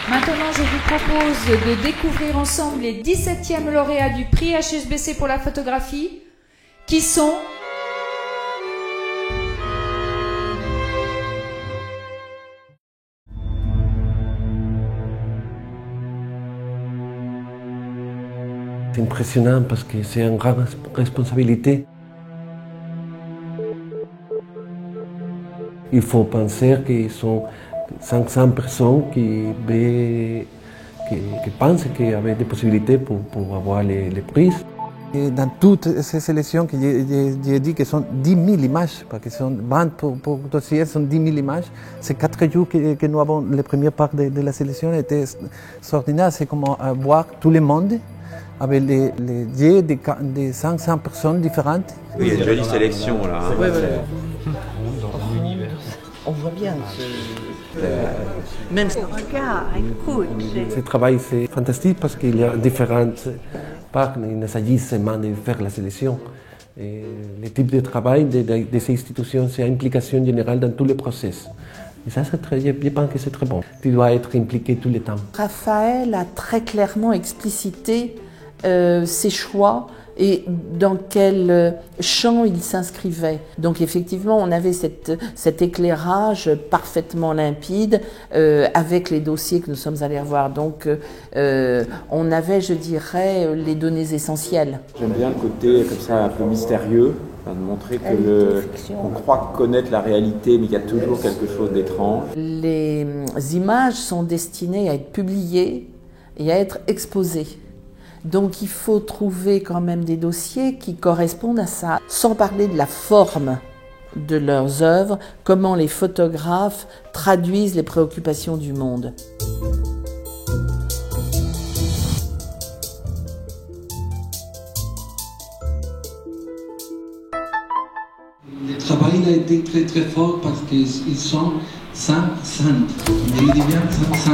Maintenant, je vous propose de découvrir ensemble les 17e lauréats du prix HSBC pour la photographie, qui sont... C'est impressionnant parce que c'est une grande responsabilité. Il faut penser qu'ils sont 500 personnes qui pensent qu'il y avait des possibilités pour avoir les prix. Et dans toutes ces sélections, j'ai dit que sont 10 000 images, parce que sont 20 pour dossier, sont 10 000 images. Ces 4 jours que nous avons, les premières parts de la sélection étaient extraordinaires. C'est comme voir tout le monde avec les yeux de 500 personnes différentes. Oui, il y a une jolie sélection là. Hein. Ouais, voilà. On voit bien même ce regard, écoute. Ce travail, c'est fantastique parce qu'il y a différentes parts. Il ne s'agit seulement de faire la sélection. Et le type de travail de ces institutions, c'est implication générale dans tous les process. Et ça, je pense que c'est très bon. Tu dois être impliqué tout le temps. Raphaël a très clairement explicité ses choix et dans quel champ il s'inscrivait. Donc effectivement, on avait cet éclairage parfaitement limpide avec les dossiers que nous sommes allés revoir. Donc on avait, je dirais, les données essentielles. J'aime bien le côté comme ça un peu mystérieux, de montrer qu'on croit connaître la réalité, mais qu'il y a toujours quelque chose d'étrange. Les images sont destinées à être publiées et à être exposées. Donc il faut trouver quand même des dossiers qui correspondent à ça, sans parler de la forme de leurs œuvres, comment les photographes traduisent les préoccupations du monde. Le travail a été très très fort parce qu'ils sont 500. Il dit bien 500.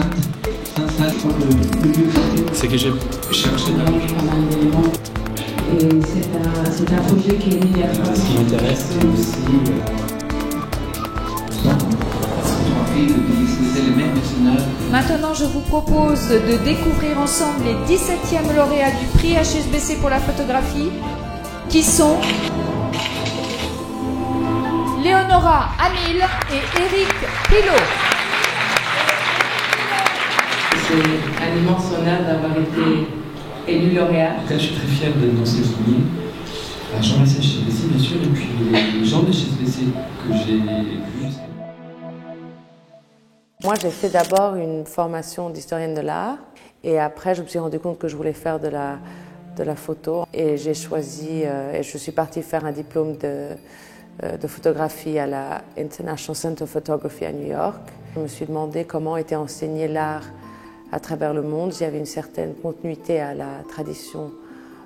C'est que j'ai cherché pas mal d'éléments. Et c'est un projet qui est né à France. Ce qui m'intéresse, c'est aussi Maintenant, je vous propose de découvrir ensemble les 17e lauréats du prix HSBC pour la photographie, qui sont Léonora Amil et Éric Pilot. C'est un immense honneur d'avoir été élu lauréat. En tout cas, je suis très fier d'être dans cette ligne. Je remercie HSBC, bien sûr, et puis les gens de HSBC que j'ai vus. Moi, j'ai fait d'abord une formation d'historienne de l'art, et après, je me suis rendu compte que je voulais faire de la photo, et j'ai choisi, et je suis partie faire un diplôme de photographie à la International Center of Photography à New York. Je me suis demandé comment était enseigné l'art à travers le monde. Il y avait une certaine continuité à la tradition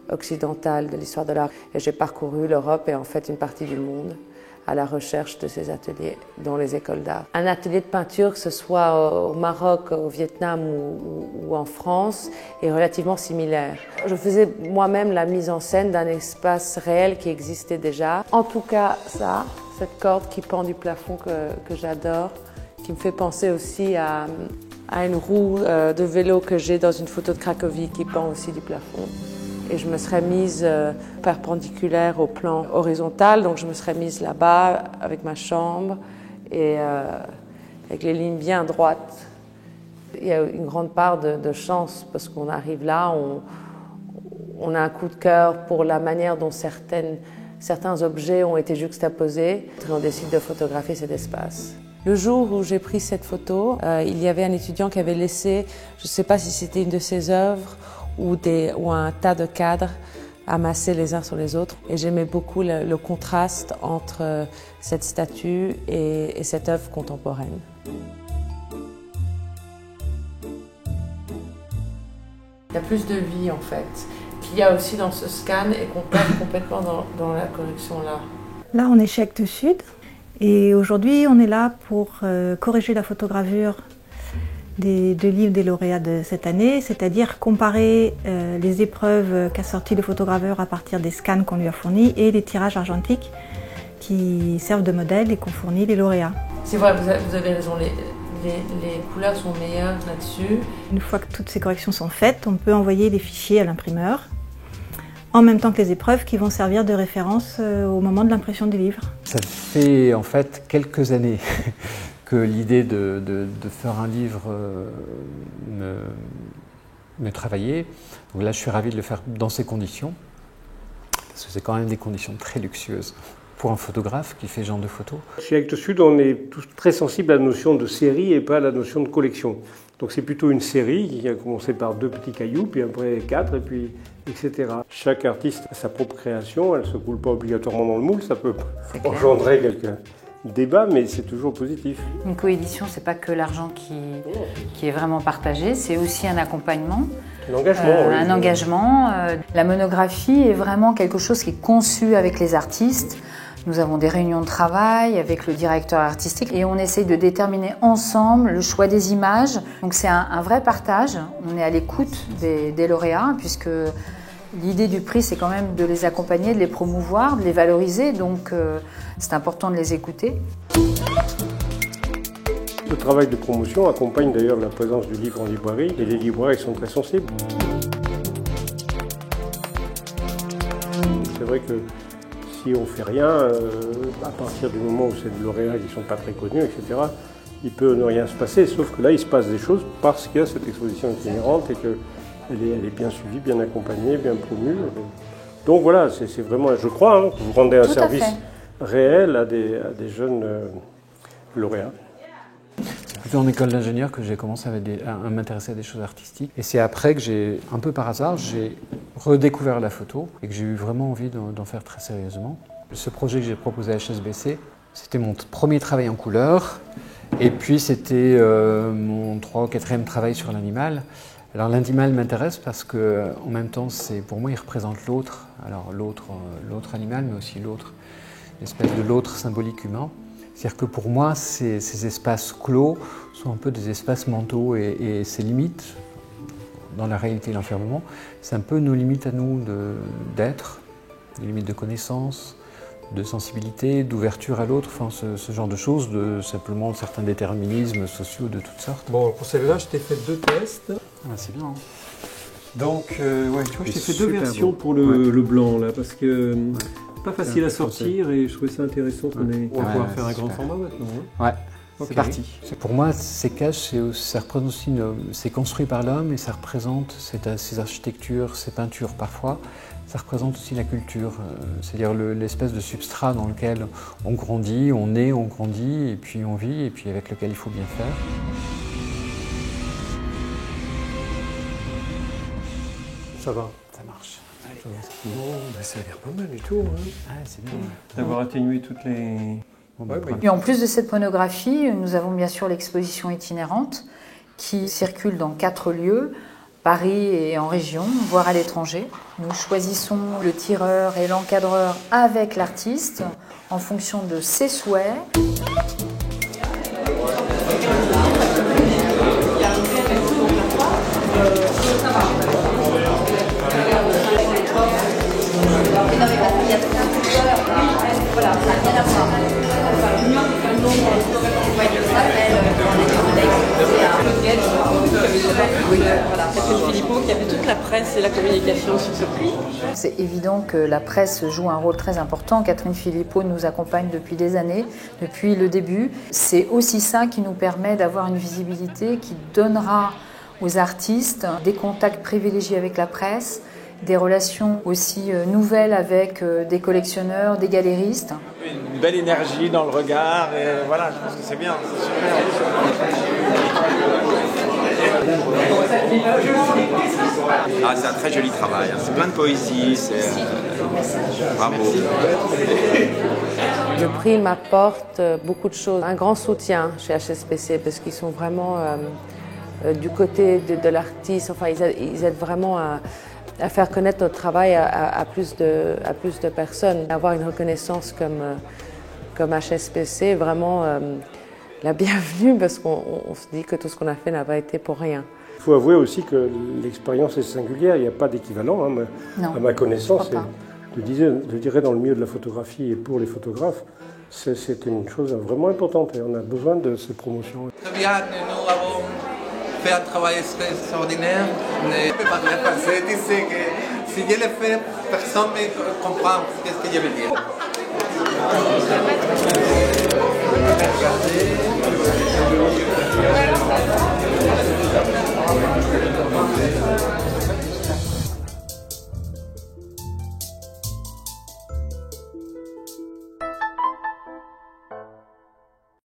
occidentale de l'histoire de l'art. Et j'ai parcouru l'Europe et en fait une partie du monde à la recherche de ces ateliers, dont les écoles d'art. Un atelier de peinture, que ce soit au Maroc, au Vietnam ou en France, est relativement similaire. Je faisais moi-même la mise en scène d'un espace réel qui existait déjà. En tout cas, ça, cette corde qui pend du plafond que j'adore, qui me fait penser aussi à une roue de vélo que j'ai dans une photo de Cracovie qui pend aussi du plafond. Et je me serais mise perpendiculaire au plan horizontal, donc je me serais mise là-bas avec ma chambre et avec les lignes bien droites. Il y a une grande part de chance parce qu'on arrive là, on a un coup de cœur pour la manière dont certains objets ont été juxtaposés et on décide de photographier cet espace. Le jour où j'ai pris cette photo, il y avait un étudiant qui avait laissé, je ne sais pas si c'était une de ses œuvres ou un tas de cadres amassés les uns sur les autres. Et j'aimais beaucoup le contraste entre cette statue et cette œuvre contemporaine. Il y a plus de vie en fait, qu'il y a aussi dans ce scan et qu'on perd complètement dans la collection là. Là on est chez Actes Sud. Et aujourd'hui, on est là pour corriger la photogravure des deux livres des lauréats de cette année, c'est-à-dire comparer les épreuves qu'a sorti le photograveur à partir des scans qu'on lui a fournis et les tirages argentiques qui servent de modèle et qu'ont fourni les lauréats. C'est vrai, vous avez raison, les couleurs sont meilleures là-dessus. Une fois que toutes ces corrections sont faites, on peut envoyer les fichiers à l'imprimeur, en même temps que les épreuves qui vont servir de référence au moment de l'impression du livre. Ça fait en fait quelques années que l'idée de faire un livre me travaillait. Donc là, je suis ravi de le faire dans ces conditions, parce que c'est quand même des conditions très luxueuses pour un photographe qui fait ce genre de photos. Chez Actes Sud, on est tous très sensibles à la notion de série et pas à la notion de collection. Donc c'est plutôt une série qui a commencé par 2 petits cailloux, puis après 4, et puis etc. Chaque artiste a sa propre création, elle ne se coule pas obligatoirement dans le moule, ça peut engendrer quelques débats, mais c'est toujours positif. Une coédition, c'est pas que l'argent qui est vraiment partagé, c'est aussi un accompagnement. Un engagement. La monographie est vraiment quelque chose qui est conçu avec les artistes. Nous avons des réunions de travail avec le directeur artistique et on essaye de déterminer ensemble le choix des images. Donc c'est un vrai partage. On est à l'écoute des lauréats puisque l'idée du prix, c'est quand même de les accompagner, de les promouvoir, de les valoriser. Donc c'est important de les écouter. Le travail de promotion accompagne d'ailleurs la présence du livre en librairie et les libraires sont très sensibles. C'est vrai que si on ne fait rien, à partir du moment où c'est des lauréats qui ne sont pas très connus, etc., il peut ne rien se passer, sauf que là il se passe des choses parce qu'il y a cette exposition itinérante et qu'elle est bien suivie, bien accompagnée, bien promue. Donc voilà, c'est vraiment, je crois, que vous rendez un service réel à des jeunes lauréats. C'est plutôt en école d'ingénieur que j'ai commencé à m'intéresser à des choses artistiques. Et c'est après que j'ai, un peu par hasard, j'ai redécouvert la photo et que j'ai eu vraiment envie d'en faire très sérieusement. Ce projet que j'ai proposé à HSBC, c'était mon premier travail en couleur. Et puis c'était mon 3e ou 4e travail sur l'animal. Alors l'animal m'intéresse parce que, en même temps, pour moi, il représente l'autre. Alors l'autre animal, mais aussi l'espèce de l'autre symbolique humain. C'est-à-dire que pour moi, ces espaces clos sont un peu des espaces mentaux et ces limites, dans la réalité de l'enfermement, c'est un peu nos limites à nous d'être, des limites de connaissance, de sensibilité, d'ouverture à l'autre, enfin ce genre de choses, simplement certains déterminismes sociaux de toutes sortes. Bon, pour celle-là, je t'ai fait 2 tests. Ah, c'est bien. Hein. Donc, ouais, tu vois, je t'ai fait 2 versions pour le blanc, là, parce que... Pas facile à sortir et je trouvais ça intéressant qu'on ait... On va pouvoir faire un grand format maintenant. Hein. Ouais, c'est parti. Pour moi, ces cages, ça représente aussi c'est construit par l'homme et ça représente ces architectures, ces peintures parfois. Ça représente aussi la culture, c'est-à-dire l'espèce de substrat dans lequel on grandit, on naît, on grandit et puis on vit et puis avec lequel il faut bien faire. Ça va. Ça marche. Bon, ben ça a l'air pas mal du tout. Hein. Ah, c'est bien. D'avoir atténué toutes les... Et en plus de cette monographie, nous avons bien sûr l'exposition itinérante qui circule dans 4 lieux, Paris et en région, voire à l'étranger. Nous choisissons le tireur et l'encadreur avec l'artiste en fonction de ses souhaits. Catherine Philippot qui avait toute la presse et la communication sur ce prix. C'est évident que la presse joue un rôle très important. Catherine Philippot nous accompagne depuis des années, depuis le début. C'est aussi ça qui nous permet d'avoir une visibilité qui donnera aux artistes des contacts privilégiés avec la presse, des relations aussi nouvelles avec des collectionneurs, des galéristes. Une belle énergie dans le regard, et voilà, je pense que c'est bien, c'est super. C'est un très joli travail, c'est plein de poésie, bravo. Le prix m'apporte beaucoup de choses, un grand soutien chez HSBC parce qu'ils sont vraiment du côté de l'artiste, enfin ils aident vraiment à faire connaître notre travail à plus de personnes. Avoir une reconnaissance comme HSBC, vraiment la bienvenue parce qu'on se dit que tout ce qu'on a fait n'a pas été pour rien. Il faut avouer aussi que l'expérience est singulière, il n'y a pas d'équivalent à ma connaissance. Je dirais dans le milieu de la photographie et pour les photographes, C'est une chose vraiment importante et on a besoin de ces promotions. Très bien, nous avons fait un travail extraordinaire. Je ne peux pas rien passer. Tu sais que si je le fais, personne ne comprend ce que je veux dire. Regardez.